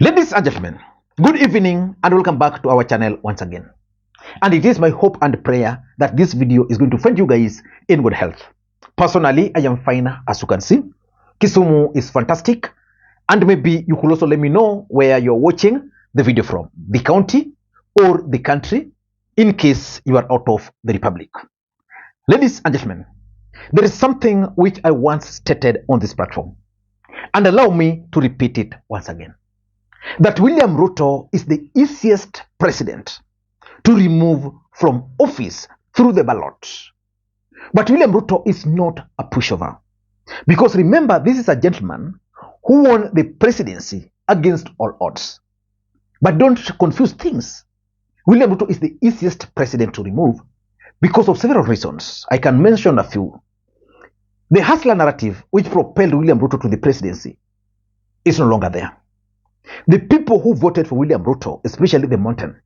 Ladies and gentlemen, good evening and welcome back to our channel once again. And it is my hope and prayer that this video is going to find you guys in good health. Personally, I am fine as you can see. Kisumu is fantastic. And maybe you could also let me know where you're watching the video from, the county or the country, in case you are out of the republic. Ladies and gentlemen, there is something which I once stated on this platform, and allow me to repeat it once again. That William Ruto is the easiest president to remove from office through the ballot. But William Ruto is not a pushover. Because remember, this is a gentleman who won the presidency against all odds. But don't confuse things. William Ruto is the easiest president to remove because of several reasons. I can mention a few. The hustler narrative which propelled William Ruto to the presidency is no longer there. The people who voted for William Ruto, especially the mountain,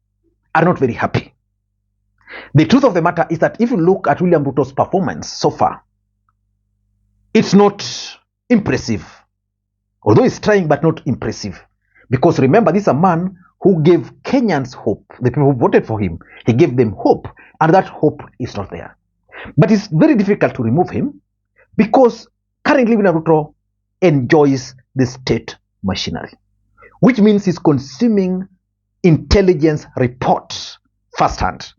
are not very happy. The truth of the matter is that if you look at William Ruto's performance so far, it's not impressive. Although he's trying, but not impressive. Because remember, this is a man who gave Kenyans hope. The people who voted for him, he gave them hope, and that hope is not there. But it's very difficult to remove him because currently William Ruto enjoys the state machinery, which means he's consuming intelligence reports firsthand.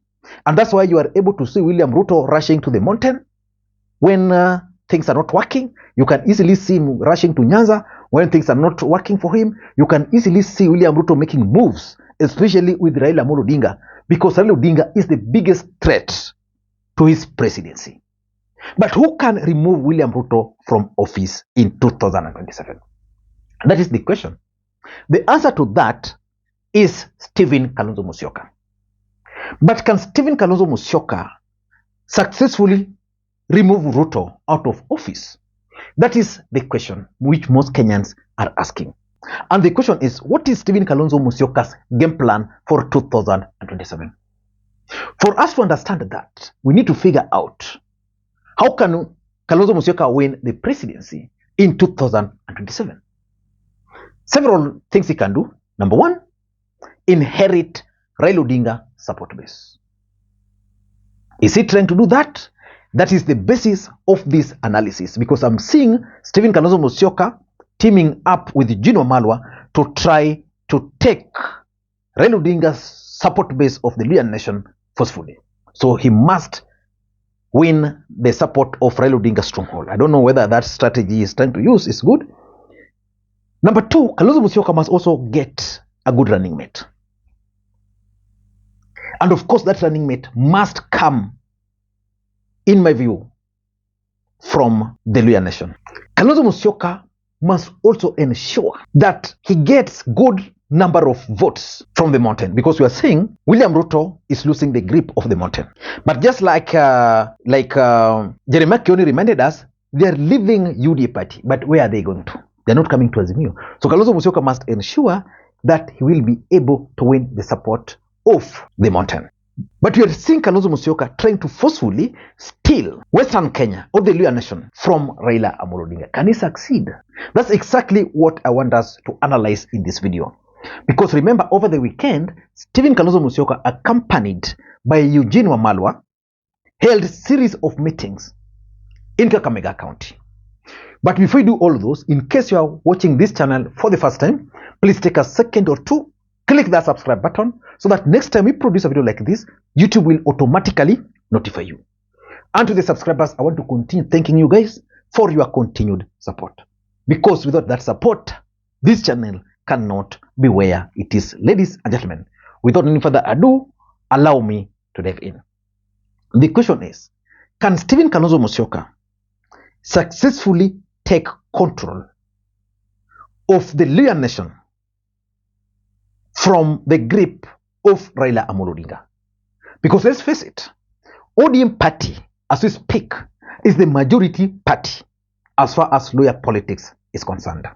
And that's why you are able to see William Ruto rushing to the mountain when things are not working. You can easily see him rushing to Nyanza when things are not working for him. You can easily see William Ruto making moves, especially with Raila Odinga, because Raila Odinga is the biggest threat to his presidency. But who can remove William Ruto from office in 2027? That is the question. The answer to that is Stephen Kalonzo Musyoka. But can Stephen Kalonzo Musyoka successfully remove Ruto out of office? That is the question which most Kenyans are asking. And the question is, what is Stephen Kalonzo Musyoka's game plan for 2027? For us to understand that, we need to figure out how can Kalonzo Musyoka win the presidency in 2027? Several things he can do. Number one, inherit Raila Odinga support base. Is he trying to do that? That is the basis of this analysis, because I'm seeing Stephen Kalonzo Musyoka teaming up with Eugene Wamalwa to try to take Raila Odinga's support base of the Luhya nation forcefully. So he must win the support of Raila Odinga's stronghold. I don't know whether that strategy he's trying to use is good. Number two, Kalonzo Musyoka must also get a good running mate. And of course, that running mate must come, in my view, from the Luhya nation. Kalonzo Musyoka must also ensure that he gets good number of votes from the mountain, because we are saying William Ruto is losing the grip of the mountain. But just like Jeremiah Kioni reminded us, they are leaving UDA party. But where are they going to? They're not coming to Azimio. So Kalonzo Musyoka must ensure that he will be able to win the support of the mountain. But we are seeing Kalonzo Musyoka trying to forcefully steal Western Kenya or the Luhya nation from Raila Odinga. Can he succeed? That's exactly what I want us to analyze in this video. Because remember, over the weekend, Stephen Kalonzo Musyoka, accompanied by Eugene Wamalwa, held a series of meetings in Kakamega County. But before you do all those, in case you are watching this channel for the first time, please take a second or two, click that subscribe button, so that next time we produce a video like this, YouTube will automatically notify you. And to the subscribers, I want to continue thanking you guys for your continued support. Because without that support, this channel cannot be where it is. Ladies and gentlemen, without any further ado, allow me to dive in. The question is, can Stephen Kalonzo Musyoka successfully take control of the Luhya nation from the grip of Raila Odinga? Because let's face it, ODM party, as we speak, is the majority party as far as Luhya politics is concerned.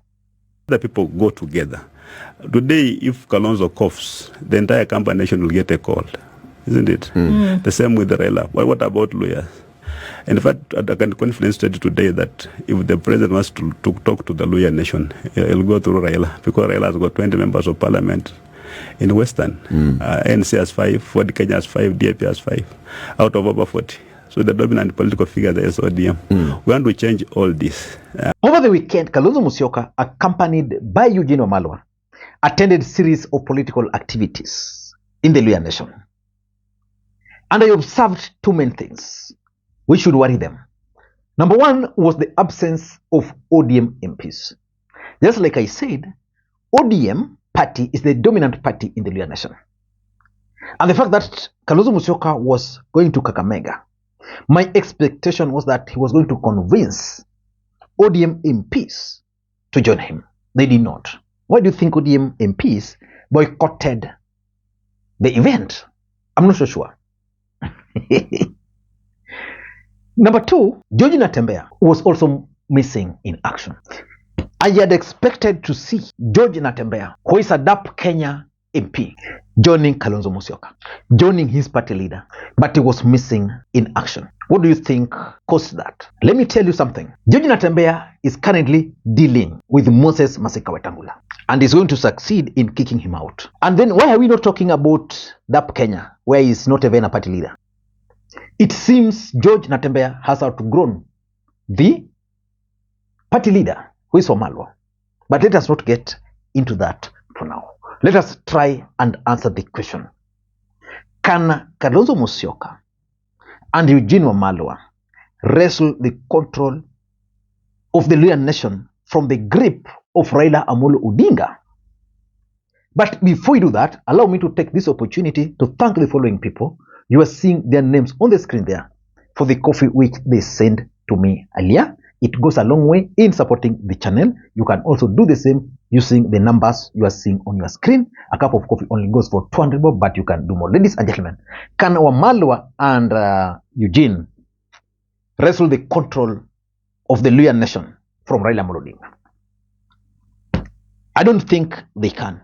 The people go together. Today, if Kalonzo coughs, the entire Kamba nation will get a cold, isn't it? The same with Raila. What about Luhya? In fact, I can confidently state today that if the president wants to talk to the Luhya nation, he'll go through Raila, because Raila has got 20 members of parliament in Western. NC has 5, Ford Kenya has 5, DAP has 5, out of over 40. So the dominant political figure there is ODM. We want to change all this. Over the weekend, Kalonzo Musyoka, accompanied by Eugene Wamalwa, attended series of political activities in the Luhya nation. And I observed two main things which should worry them. Number one was the absence of ODM MPs. Just like I said, ODM party is the dominant party in the Luhya nation. And the fact that Kalonzo Musyoka was going to Kakamega, my expectation was that he was going to convince ODM MPs to join him. They did not. Why do you think ODM MPs boycotted the event? I'm not so sure. Number two, George Natembeya was also missing in action. I had expected to see George Natembeya, who is a DAP Kenya MP, joining Kalonzo Musyoka, joining his party leader, but he was missing in action. What do you think caused that? Let me tell you something. George Natembeya is currently dealing with Moses Masika Wetangula and is going to succeed in kicking him out. And then why are we not talking about DAP Kenya, where he is not even a party leader? It seems George Natembeya has outgrown the party leader, who is Wamalwa. But let us not get into that for now. Let us try and answer the question. Can Kalonzo Musyoka and Eugene Wamalwa wrestle the control of the Luhya nation from the grip of Raila Odinga? But before we do that, allow me to take this opportunity to thank the following people. You are seeing their names on the screen there for the coffee which they sent to me earlier. It goes a long way in supporting the channel. You can also do the same using the numbers you are seeing on your screen. A cup of coffee only goes for 200 bob, but you can do more. Ladies and gentlemen, can Wamalwa and Eugene wrestle the control of the Luhya nation from Raila Odinga? I don't think they can.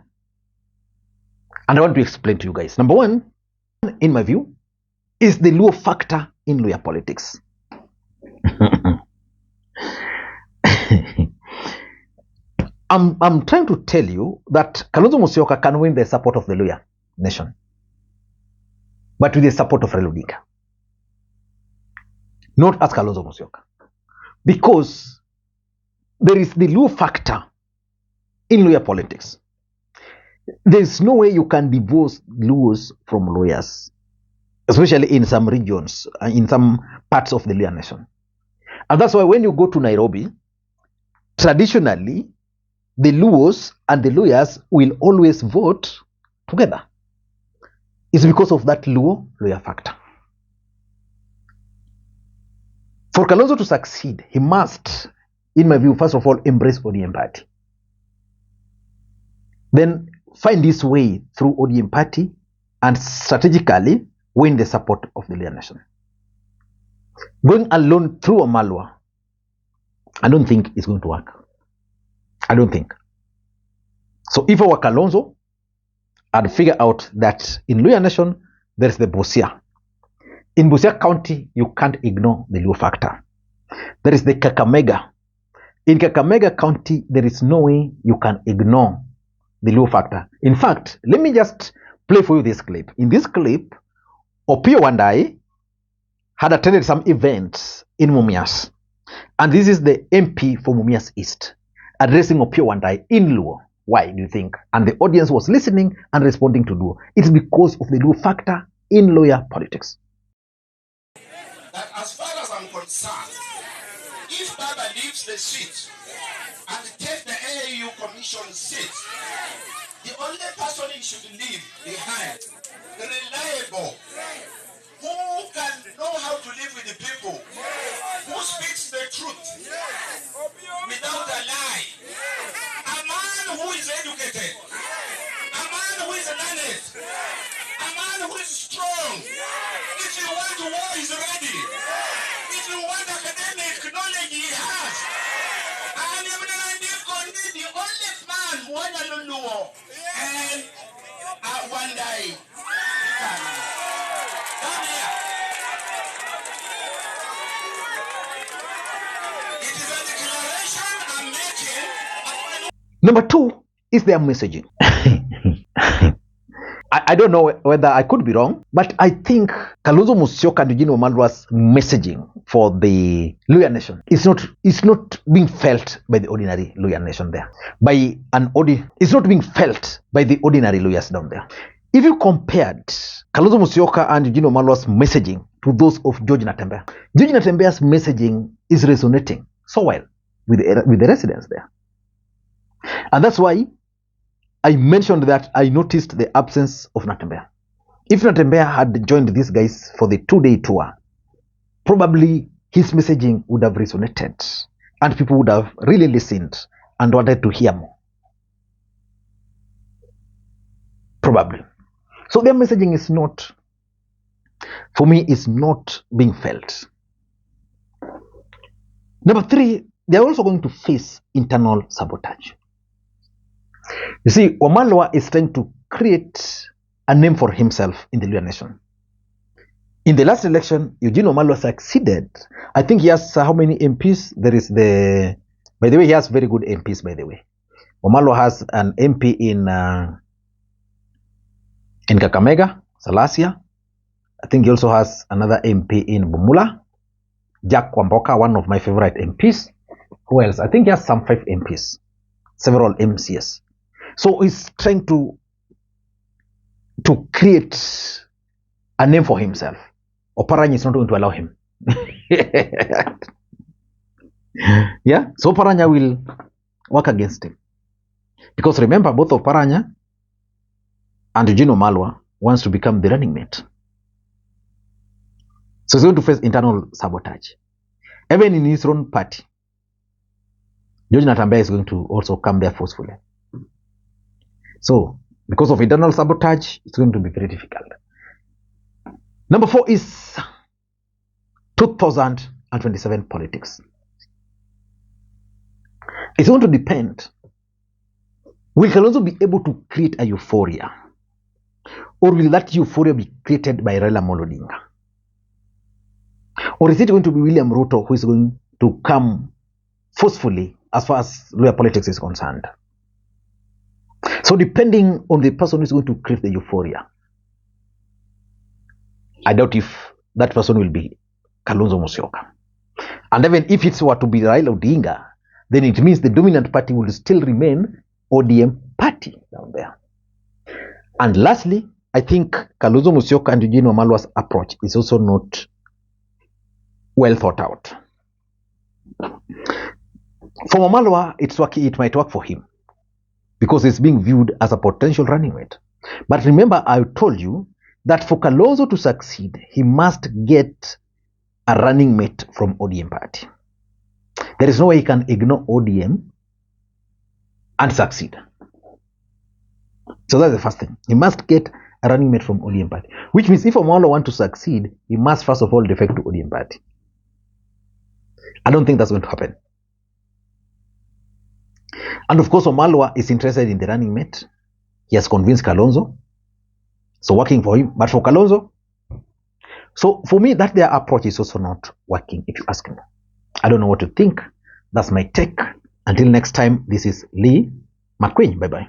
And I want to explain to you guys. Number one, in my view, is the Luo factor in Luhya politics. I'm trying to tell you that Kalonzo Musyoka can win the support of the Luhya nation, but with the support of Raila Odinga, not as Kalonzo Musyoka, because there is the Luo factor in Luhya politics. There is no way you can divorce Luos from lawyers, especially in some regions, in some parts of the Luhya nation. And that's why when you go to Nairobi, traditionally, the Luos and the lawyers will always vote together. It's because of that Luo-lawyer factor. For Kalonzo to succeed, he must, in my view, first of all, embrace ODM party. Then find his way through ODM party and strategically win the support of the Luhya nation. Going alone through Wamalwa, I don't think it's going to work. I don't think. So if I were Kalonzo, I'd figure out that in Luhya nation, there's the Busia. In Busia County, you can't ignore the Luo factor. There is the Kakamega. In Kakamega County, there is no way you can ignore the Luo factor. In fact, let me just play for you this clip. In this clip, Opiyo Wandayi had attended some events in Mumias. And this is the MP for Mumias East addressing Opiyo Wandayi in Luo. Why do you think? And the audience was listening and responding to Luo. It's because of the Luo factor in Luhya politics. That as far as I'm concerned, if Baba leaves the seat and takes the AAU commission seat, the only person he should leave behind, the reliable, who can know how to live with the people, who speaks the truth without a lie, a man who is educated, a man who is learned, a man who is strong. If you want war, he's ready. If you want academic knowledge, he has. And the only man who won a Luluo and one day. Come here. Number two is their messaging. I don't know whether I could be wrong, but I think Kalonzo Musyoka and Eugene Wamalwa's messaging for the Luhya nation is not being felt by the ordinary Luhya nation there. It's not being felt by the ordinary Luhyas down there. If you compared Kalonzo Musyoka and Eugene Wamalwa's messaging to those of George Natembea's messaging is resonating so well with the residents there. And that's why I mentioned that I noticed the absence of Natembea. If Natembea had joined these guys for the 2-day tour, probably his messaging would have resonated and people would have really listened and wanted to hear more. Probably. So their messaging is not, for me, is not being felt. Number three, they are also going to face internal sabotage. You see, Wamalwa is trying to create a name for himself in the Luhya nation. In the last election, Eugene Wamalwa succeeded. I think he has how many MPs? By the way, he has very good MPs, by the way. Wamalwa has an MP in Kakamega, Salasia. I think he also has another MP in Bumula. Jack Kwamboka, one of my favorite MPs. Who else? I think he has some 5 MPs, several MCS. So he's trying to create a name for himself. Oparanya is not going to allow him. Yeah, so Oparanya will work against him. Because remember, both Oparanya and Eugene Wamalwa wants to become the running mate. So he's going to face internal sabotage. Even in his own party, George Natembea is going to also come there forcefully. So, because of internal sabotage, it's going to be very difficult. Number 4 is 2027 politics. It's going to depend. Will Kalonzo be able to create a euphoria? Or will that euphoria be created by Raila Odinga? Or is it going to be William Ruto who is going to come forcefully as far as Luhya politics is concerned? So depending on the person who is going to create the euphoria, I doubt if that person will be Kalonzo Musyoka. And even if it were to be Raila Odinga, then it means the dominant party will still remain ODM party down there. And lastly, I think Kalonzo Musyoka and Eugene Wamalwa's approach is also not well thought out. For Wamalwa, it might work for him because it's being viewed as a potential running mate. But remember, I told you that for Kalonzo to succeed, he must get a running mate from ODM party. There is no way he can ignore ODM and succeed. So that's the first thing. He must get a running mate from ODM party. Which means if Wamalwa wants to succeed, he must first of all defect to ODM party. I don't think that's going to happen. And of course, Wamalwa is interested in the running mate. He has convinced Kalonzo. So working for him. But for Kalonzo, so for me, that their approach is also not working, if you ask me. I don't know what to think. That's my take. Until next time, this is Lee Makwiny. Bye-bye.